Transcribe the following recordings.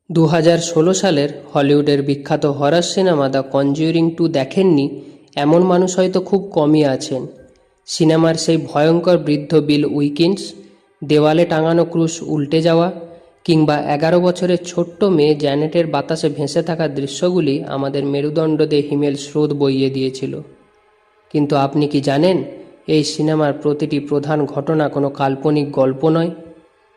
2016 সালের হলিউডের বিখ্যাত হরর সিনেমা দ্য কনজিউরিং 2 দেখেননি এমন মানুষ হয়তো খুব কমই আছেন। সিনেমার সেই ভয়ঙ্কর বৃদ্ধ বিল উইকিন্স, দেওয়ালে টাঙানো ক্রুশ উল্টে যাওয়া, কিংবা 11 বছরের ছোট্ট মেয়ে জ্যানেটের বাতাসে ভেসে থাকা দৃশ্যগুলি আমাদের মেরুদণ্ড দিয়ে হিমেল স্রোত বইয়ে দিয়েছিল। কিন্তু আপনি কি জানেন, এই সিনেমার প্রতিটি প্রধান ঘটনা কোনো কাল্পনিক গল্প নয়।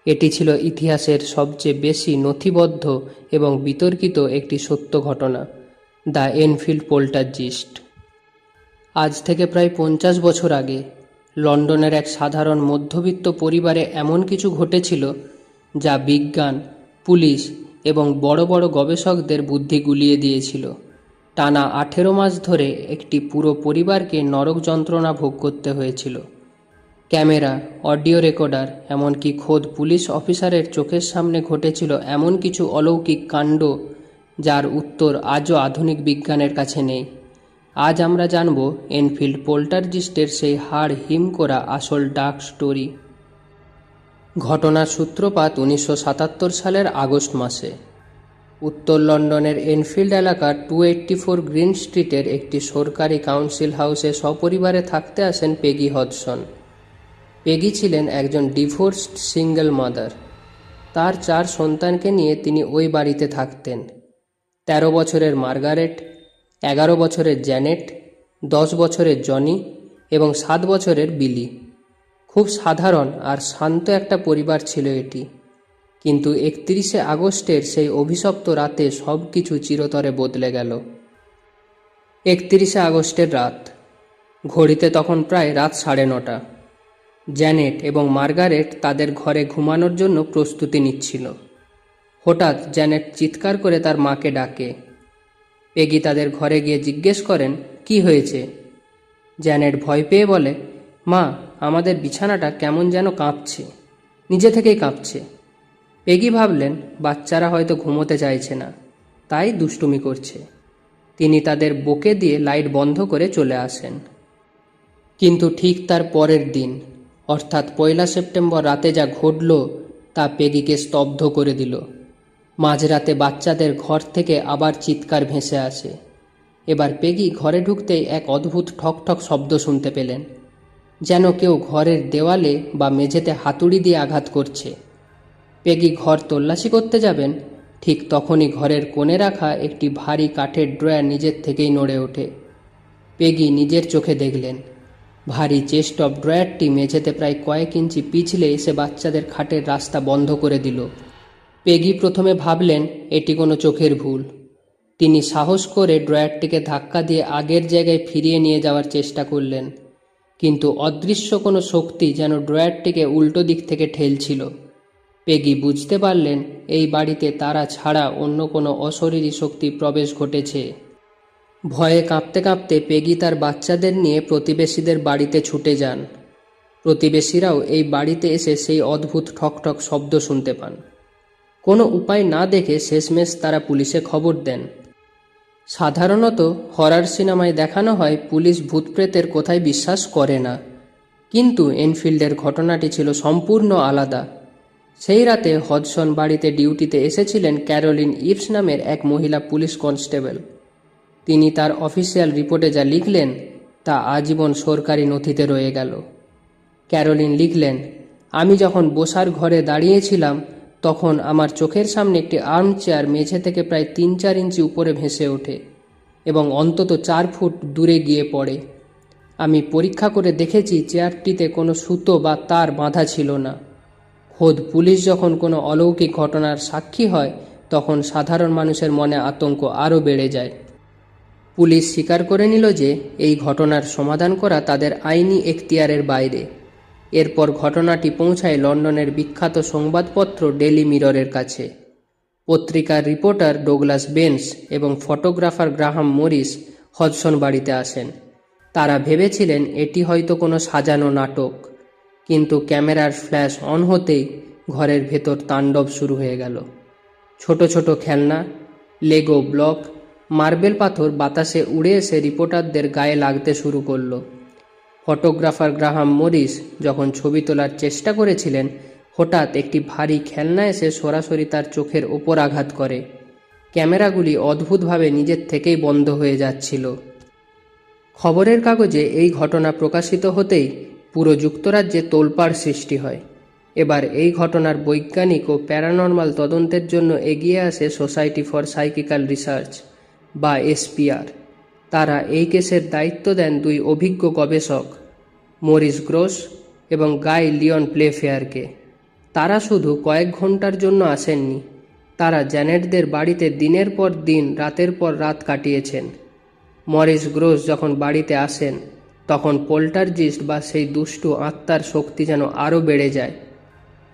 এটি ছিল ইতিহাসের সবচেয়ে বেশি নথিবদ্ধ এবং বিতর্কিত একটি সত্য ঘটনা, দ্য এনফিল্ড পোল্টারজিস্ট। আজ থেকে প্রায় 50 বছর আগে লন্ডনের এক সাধারণ মধ্যবিত্ত পরিবারে এমন কিছু ঘটেছিল যা বিজ্ঞান, পুলিশ এবং বড় বড় গবেষকদের বুদ্ধি গুলিয়ে দিয়েছিল। টানা 18 মাস ধরে একটি পুরো পরিবারকে নরক যন্ত্রণা ভোগ করতে হয়েছিল। ক্যামেরা, অডিও রেকর্ডার, এমনকি খোদ পুলিশ অফিসারের চোখের সামনে ঘটেছিল এমন কিছু অলৌকিক কাণ্ড যার উত্তর আজও আধুনিক বিজ্ঞানের কাছে নেই। আজ আমরা জানব এনফিল্ড পোল্টারজিস্টের সেই হাড় হিম করা আসল ডার্ক স্টোরি। ঘটনার সূত্রপাত 1977 সালের আগস্ট মাসে। উত্তর লন্ডনের এনফিল্ড এলাকার 284 গ্রিন স্ট্রিটের একটি সরকারি কাউন্সিল হাউসে সপরিবারে থাকতে আসেন পেগি হডসন। পেগি ছিলেন একজন ডিভোর্সড সিঙ্গেল মাদার। তার 4 সন্তানকে নিয়ে তিনি ওই বাড়িতে থাকতেন। 13 বছরের মার্গারেট, 11 বছরের জ্যানেট, 10 বছরের জনি এবং 7 বছরের বিলি। খুব সাধারণ আর শান্ত একটা পরিবার ছিল এটি। কিন্তু 31শে আগস্টের সেই অভিশপ্ত রাতে সব কিছু চিরতরে বদলে গেল। 31শে আগস্টের রাত। ঘড়িতে তখন প্রায় রাত 9:30। জ্যানেট এবং মার্গারেট তাদের ঘরে ঘুমানোর জন্য প্রস্তুতি নিচ্ছিল। হঠাৎ জ্যানেট চিৎকার করে তার মাকে ডাকে। পেগি তাদের ঘরে গিয়ে জিজ্ঞেস করেন, কি হয়েছে? জ্যানেট ভয় পেয়ে বলে, মা, আমাদের বিছানাটা কেমন যেন কাঁপছে, নিজে থেকেই কাঁপছে। পেগি ভাবলেন বাচ্চারা হয়তো ঘুমোতে চাইছে না, তাই দুষ্টুমি করছে। তিনি তাদের বকে দিয়ে লাইট বন্ধ করে চলে আসেন। কিন্তু ঠিক তার পরের দিন, অর্থাৎ 1 সেপ্টেম্বর রাতে যা ঘটল তা পেগিকে স্তব্ধ করে দিল। মাঝরাতে বাচ্চাদের ঘর থেকে আবার চিৎকার ভেসে আসে। এবার পেগি ঘরে ঢুকতেই এক অদ্ভুত ঠকঠক শব্দ শুনতে পেলেন, যেন কেউ ঘরের দেওয়ালে বা মেঝেতে হাতুড়ি দিয়ে আঘাত করছে। পেগি ঘর তল্লাশি করতে যাবেন, ঠিক তখনই ঘরের কোণে রাখা একটি ভারী কাঠের ড্রয়ার নিজের থেকেই নড়ে ওঠে। পেগি নিজের চোখে দেখলেন ভারী চেস্ট অফ ড্রয়ারটি মেঝেতে প্রায় কয়েক ইঞ্চি পিছলে এসে বাচ্চাদের খাটের রাস্তা বন্ধ করে দিল। পেগি প্রথমে ভাবলেন এটি কোনো চোখের ভুল। তিনি সাহস করে ড্রয়ারটিকে ধাক্কা দিয়ে আগের জায়গায় ফিরিয়ে নিয়ে যাওয়ার চেষ্টা করলেন, কিন্তু অদৃশ্য কোনো শক্তি যেন ড্রয়ারটিকে উল্টো দিক থেকে ঠেলছিল। পেগি বুঝতে পারলেন এই বাড়িতে তারা ছাড়া অন্য কোনো অশরীরী শক্তি প্রবেশ ঘটেছে। ভয়ে কাঁপতে কাঁপতে পেগি তার বাচ্চাদের নিয়ে প্রতিবেশীদের বাড়িতে ছুটে যান। প্রতিবেশীরাও এই বাড়িতে এসে সেই অদ্ভুত ঠকঠক শব্দ শুনতে পান। কোনো উপায় না দেখে শেষমেশ তারা পুলিশে খবর দেন। সাধারণত হরর সিনেমায় দেখানো হয় পুলিশ ভূতপ্রেতের কথায় বিশ্বাস করে না, কিন্তু এনফিল্ডের ঘটনাটি ছিল সম্পূর্ণ আলাদা। সেই রাতে হডসন বাড়িতে ডিউটিতে এসেছিলেন ক্যারোলিন ইভস নামের এক মহিলা পুলিশ কনস্টেবল। তিনি তার অফিসিয়াল রিপোর্টে যা লিখলেন তা আজীবন সরকারি নথিতে রয়ে গেল। ক্যারোলিন লিখলেন, আমি যখন বসার ঘরে দাঁড়িয়েছিলাম তখন আমার চোখের সামনে একটি আর্ম চেয়ার মেঝে থেকে প্রায় 3-4 ইঞ্চি উপরে ভেসে ওঠে এবং অন্তত 4 ফুট দূরে গিয়ে পড়ে। আমি পরীক্ষা করে দেখেছি চেয়ারটিতে কোনো সুতো বা তার বাঁধা ছিল না। খোদ পুলিশ যখন কোনো অলৌকিক ঘটনার সাক্ষী হয় তখন সাধারণ মানুষের মনে আতঙ্ক আরও বেড়ে যায়। পুলিশ স্বীকার করে নিল যে এই ঘটনার সমাধান করা তাদের আইনি এখতিয়ারের বাইরে। এরপর ঘটনাটি পৌঁছায় লন্ডনের বিখ্যাত সংবাদপত্র ডেইলি মিররের কাছে। পত্রিকার রিপোর্টার ডোগলাস বেন্স এবং ফটোগ্রাফার গ্রাহাম মরিস হডসন বাড়িতে আসেন। তারা ভেবেছিলেন এটি হয়তো কোনো সাজানো নাটক, কিন্তু ক্যামেরার ফ্ল্যাশ অন হতেই ঘরের ভেতর তাণ্ডব শুরু হয়ে গেল। ছোট ছোট খেলনা, লেগো ব্লক, মার্বেল পাথর বাতাসে উড়ে এসে রিপোর্টারদের গায়ে লাগতে শুরু করলো। ফটোগ্রাফার গ্রাহাম মরিস যখন ছবি তোলার চেষ্টা করেছিলেন, হঠাৎ একটি ভারী খেলনা এসে সরাসরি তার চোখের ওপর আঘাত করে। ক্যামেরাগুলি অদ্ভুতভাবে নিজের থেকেই বন্ধ হয়ে যাচ্ছিল। খবরের কাগজে এই ঘটনা প্রকাশিত হতেই পুরো যুক্তরাজ্যে তোলপাড় সৃষ্টি হয়। এবার এই ঘটনার বৈজ্ঞানিক ও প্যারানর্মাল তদন্তের জন্য এগিয়ে আসে সোসাইটি ফর সাইকিক্যাল রিসার্চ বা এসপিআর। তারা এই কেসের দায়িত্ব দেন দুই অভিজ্ঞ গবেষক, মরিস গ্রোস এবং গাই লিওন প্লেফেয়ারকে। তারা শুধু কয়েক ঘন্টার জন্য আসেননি, তারা জ্যানেটদের বাড়িতে দিনের পর দিন, রাতের পর রাত কাটিয়েছেন। মরিস গ্রোস যখন বাড়িতে আসেন তখন পোল্টারজিস্ট বা সেই দুষ্টু আত্মার শক্তি যেন আরও বেড়ে যায়।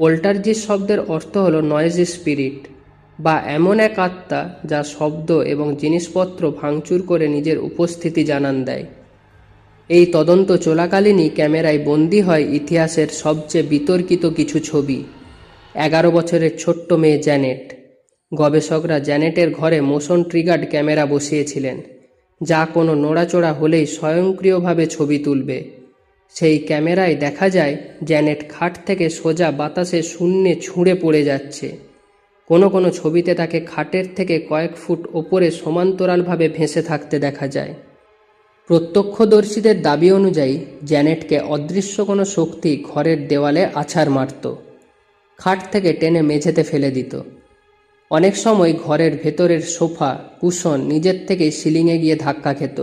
পোল্টারজিস্ট শব্দের অর্থ হলো নয়েজি স্পিরিট, বা এমন এক আত্মা যা শব্দ এবং জিনিসপত্র ভাঙচুর করে নিজের উপস্থিতি জানান দেয়। এই তদন্ত চলাকালীনই ক্যামেরায় বন্দী হয় ইতিহাসের সবচেয়ে বিতর্কিত কিছু ছবি। 11 বছরের ছোট্ট মেয়ে জ্যানেট। গবেষকরা জ্যানেটের ঘরে মোশন ট্রিগার্ড ক্যামেরা বসিয়েছিলেন, যা কোনো নড়াচড়া হলেই স্বয়ংক্রিয়ভাবে ছবি তুলবে। সেই ক্যামেরায় দেখা যায় জ্যানেট খাট থেকে সোজা বাতাসে শূন্যে ছুঁড়ে পড়ে যাচ্ছে। কোনো কোনো ছবিতে তাকে খাটের থেকে কয়েক ফুট ওপরে সমান্তরালভাবে ভেসে থাকতে দেখা যায়। প্রত্যক্ষদর্শীদের দাবি অনুযায়ী জ্যানেটকে অদৃশ্য কোনো শক্তি ঘরের দেওয়ালে আছাড় মারত, খাট থেকে টেনে মেঝেতে ফেলে দিত। অনেক সময় ঘরের ভেতরের সোফা, কুশন নিজের থেকে সিলিংয়ে গিয়ে ধাক্কা খেত।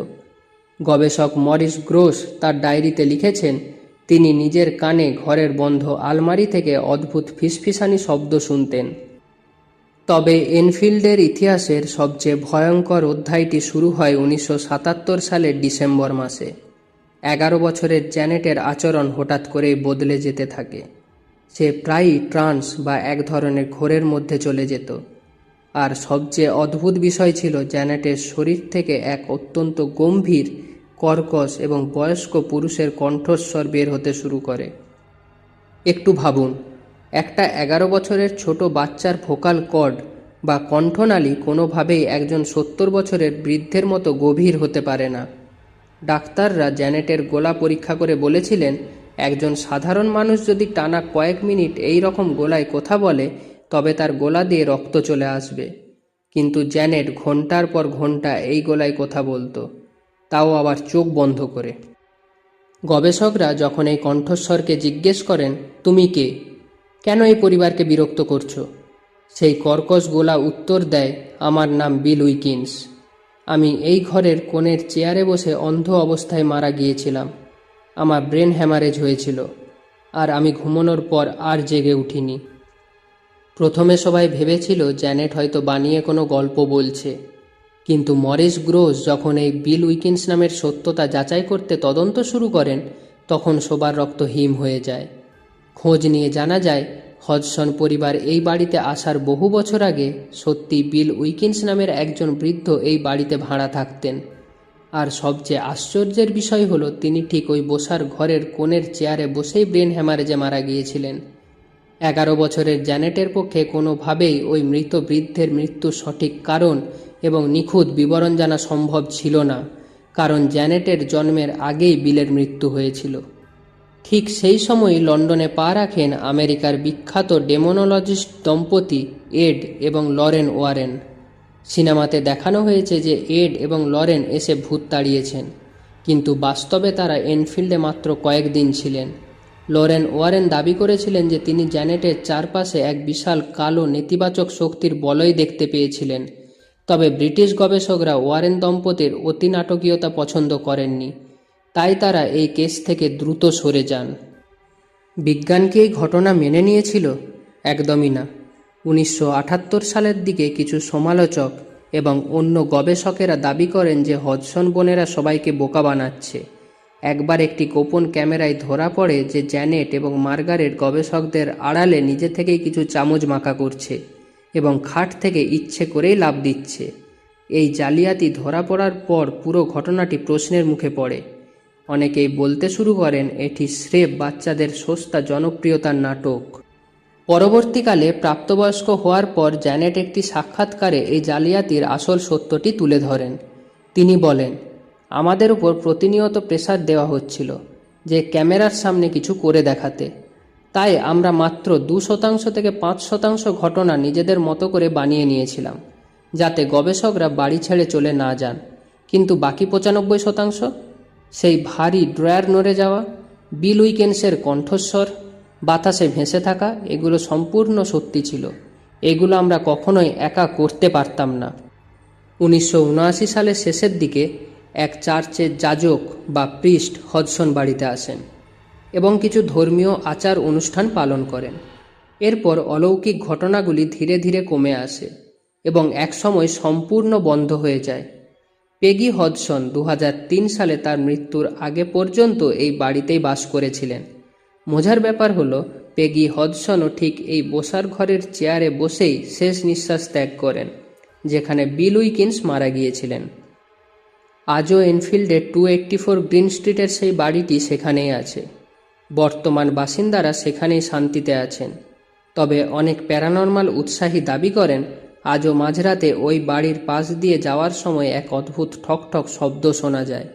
গবেষক মরিস গ্রোস তার ডায়েরিতে লিখেছেন, তিনি নিজের কানে ঘরের বন্ধ আলমারি থেকে অদ্ভুত ফিসফিসানি শব্দ শুনতেন। তবে এনফিল্ডের ইতিহাসের সবচেয়ে ভয়ঙ্কর অধ্যায়টি শুরু হয় 1977 সালের ডিসেম্বর মাসে। 11 বছরের জ্যানেটের আচরণ হঠাৎ করেই বদলে যেতে থাকে। সে প্রায়ই ট্রান্স বা এক ধরনের ঘোরের মধ্যে চলে যেত। আর সবচেয়ে অদ্ভুত বিষয় ছিল, জ্যানেটের শরীর থেকে এক অত্যন্ত গম্ভীর, কর্কশ এবং বয়স্ক পুরুষের কণ্ঠস্বর বের হতে শুরু করে। একটু ভাবুন, একটা 11 বছরের ছোট বাচ্চার ভোকাল কর্ড বা কণ্ঠনালী কোনোভাবেই একজন 70 বছরের বৃদ্ধের মতো গভীর হতে পারে না। ডাক্তাররা জ্যানেটের গলা পরীক্ষা করে বলেছিলেন, একজন সাধারণ মানুষ যদি টানা কয়েক মিনিট এই রকম গলায় কথা বলে তবে তার গলা দিয়ে রক্ত চলে আসবে। কিন্তু জ্যানেট ঘন্টার পর ঘন্টা এই গলায় কথা বলতো, তাও আবার চোখ বন্ধ করে। গবেষকরা যখন এই কণ্ঠস্বরকে জিজ্ঞেস করেন, তুমি কে, কেন এই পরিবারকে বিরক্ত করছো, সেই কর্কশ গলা উত্তর দেয়, আমার নাম বিল উইকিন্স। আমি এই ঘরের কোণের চেয়ারে বসে অন্ধ অবস্থায় মারা গিয়েছিলাম। আমার ব্রেন হ্যামারেজ হয়েছিল, আর আমি ঘুমানোর পর আর জেগে উঠিনি। প্রথমে সবাই ভেবেছিল জ্যানেট হয়তো বানিয়ে কোনো গল্প বলছে, কিন্তু মরিস গ্রোস যখন এই বিল উইকিন্স নামের সত্যতা যাচাই করতে তদন্ত শুরু করেন তখন সবার রক্ত হিম হয়ে যায়। খোঁজ নিয়ে জানা যায়, হডসন পরিবার এই বাড়িতে আসার বহু বছর আগে সত্যি বিল উইকিন্স নামের একজন বৃদ্ধ এই বাড়িতে ভাড়া থাকতেন। আর সবচেয়ে আশ্চর্যের বিষয় হলো, তিনি ঠিক ওই বসার ঘরের কোণের চেয়ারে বসেই ব্রেন হ্যামারেজে মারা গিয়েছিলেন। 11 বছরের জ্যানেটের পক্ষে কোনোভাবেই ওই মৃত বৃদ্ধের মৃত্যুর সঠিক কারণ এবং নিখুঁত বিবরণ জানা সম্ভব ছিল না, কারণ জ্যানেটের জন্মের আগেই বিলের মৃত্যু হয়েছিল। ঠিক সেই সময়ই লন্ডনে পা রাখেন আমেরিকার বিখ্যাত ডেমোনোলজিস্ট দম্পতি এড এবং লরেন ওয়ারেন। সিনেমাতে দেখানো হয়েছে যে এড এবং লরেন এসে ভূত তাড়িয়েছেন, কিন্তু বাস্তবে তারা এনফিল্ডে মাত্র কয়েকদিন ছিলেন। লরেন ওয়ারেন দাবি করেছিলেন যে তিনি জ্যানেটের চারপাশে এক বিশাল কালো নেতিবাচক শক্তির বলয় দেখতে পেয়েছিলেন। তবে ব্রিটিশ গবেষকরা ওয়ারেন দম্পতির অতিনাটকীয়তা পছন্দ করেননি, তাই তারা এই কেস থেকে দ্রুত সরে যান। বিজ্ঞান কি এই ঘটনা মেনে নিয়েছিল? একদমই না। 1978 সালের দিকে কিছু সমালোচক এবং অন্য গবেষকেরা দাবি করেন যে হডসন বোনেরা সবাইকে বোকা বানাচ্ছে। একবার একটি গোপন ক্যামেরায় ধরা পড়ে যে জ্যানেট এবং মার্গারেট গবেষকদের আড়ালে নিজে থেকেই কিছু চামচ মাখা করছে এবং খাট থেকে ইচ্ছে করেই লাফ দিচ্ছে। এই জালিয়াতি ধরা পড়ার পর পুরো ঘটনাটি প্রশ্নের মুখে পড়ে। অনেকেই বলতে শুরু করেন এটি স্রেফ বাচ্চাদের সস্তা জনপ্রিয়তার নাটক। পরবর্তীকালে প্রাপ্তবয়স্ক হওয়ার পর জ্যানেট একটি সাক্ষাৎকারে এই জালিয়াতির আসল সত্যটি তুলে ধরেন। তিনি বলেন, আমাদের উপর প্রতিনিয়ত প্রেসার দেওয়া হচ্ছিল যে ক্যামেরার সামনে কিছু করে দেখাতে। তাই আমরা মাত্র 2% থেকে 5% ঘটনা নিজেদের মতো করে বানিয়ে নিয়েছিলাম, যাতে গবেষকরা বাড়ি ছেড়ে চলে না যান। কিন্তু বাকি 95%, সেই ভারী ড্রয়ার নড়ে যাওয়া, বিল উইকেন্সের কণ্ঠস্বর, বাতাসে ভেসে থাকা, এগুলো সম্পূর্ণ সত্যি ছিল। এগুলো আমরা কখনোই একা করতে পারতাম না। 1979 সালের শেষের দিকে এক চার্চের যাজক বা প্রিস্ট হডসন বাড়িতে আসেন এবং কিছু ধর্মীয় আচার অনুষ্ঠান পালন করেন। এরপর অলৌকিক ঘটনাগুলি ধীরে ধীরে কমে আসে এবং একসময় সম্পূর্ণ বন্ধ হয়ে যায়। পেগি হডসন 2003 সালে তার মৃত্যুর আগে পর্যন্ত এই বাড়িতেই বাস করেছিলেন। মজার ব্যাপার হলো, পেগি হডসনও ঠিক এই বসার ঘরের চেয়ারে বসেই শেষ নিঃশ্বাস ত্যাগ করেন, যেখানে বিল উইকিন্স মারা গিয়েছিলেন। আজও এনফিল্ডে 284 গ্রিন স্ট্রিটের সেই বাড়িটি সেখানেই আছে। বর্তমান বাসিন্দারা সেখানেই শান্তিতে আছেন। তবে অনেক প্যারানর্মাল উৎসাহী দাবি করেন, আজও মাঝরাতে ওই বাড়ির পাশ দিয়ে যাওয়ার সময় এক অদ্ভুত ঠকঠক শব্দ শোনা যায়।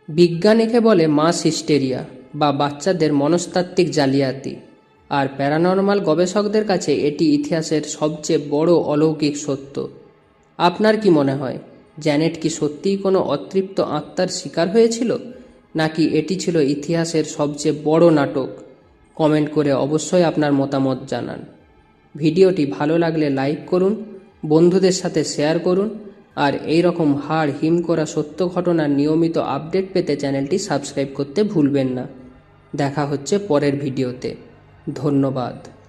বিজ্ঞান একে বলে মাস হিস্টেরিয়া বা বাচ্চাদের মনস্তাত্ত্বিক জালিয়াতি, আর প্যারানর্মাল গবেষকদের কাছে এটি ইতিহাসের সবচেয়ে বড় অলৌকিক সত্য। আপনার কি মনে হয়, জ্যানেট কি সত্যিই কোনো অতৃপ্ত আত্মার শিকার হয়েছিল, নাকি এটি ছিল ইতিহাসের সবচেয়ে বড় নাটক? কমেন্ট করে অবশ্যই আপনার মতামত জানান। ভিডিওটি ভালো লাগলে লাইক করুন, বন্ধুদের সাথে শেয়ার করুন, আর এই রকম হাড় হিম করা সত্য ঘটনার নিয়মিত আপডেট পেতে চ্যানেলটি সাবস্ক্রাইব করতে ভুলবেন না। দেখা হচ্ছে পরের ভিডিওতে। ধন্যবাদ।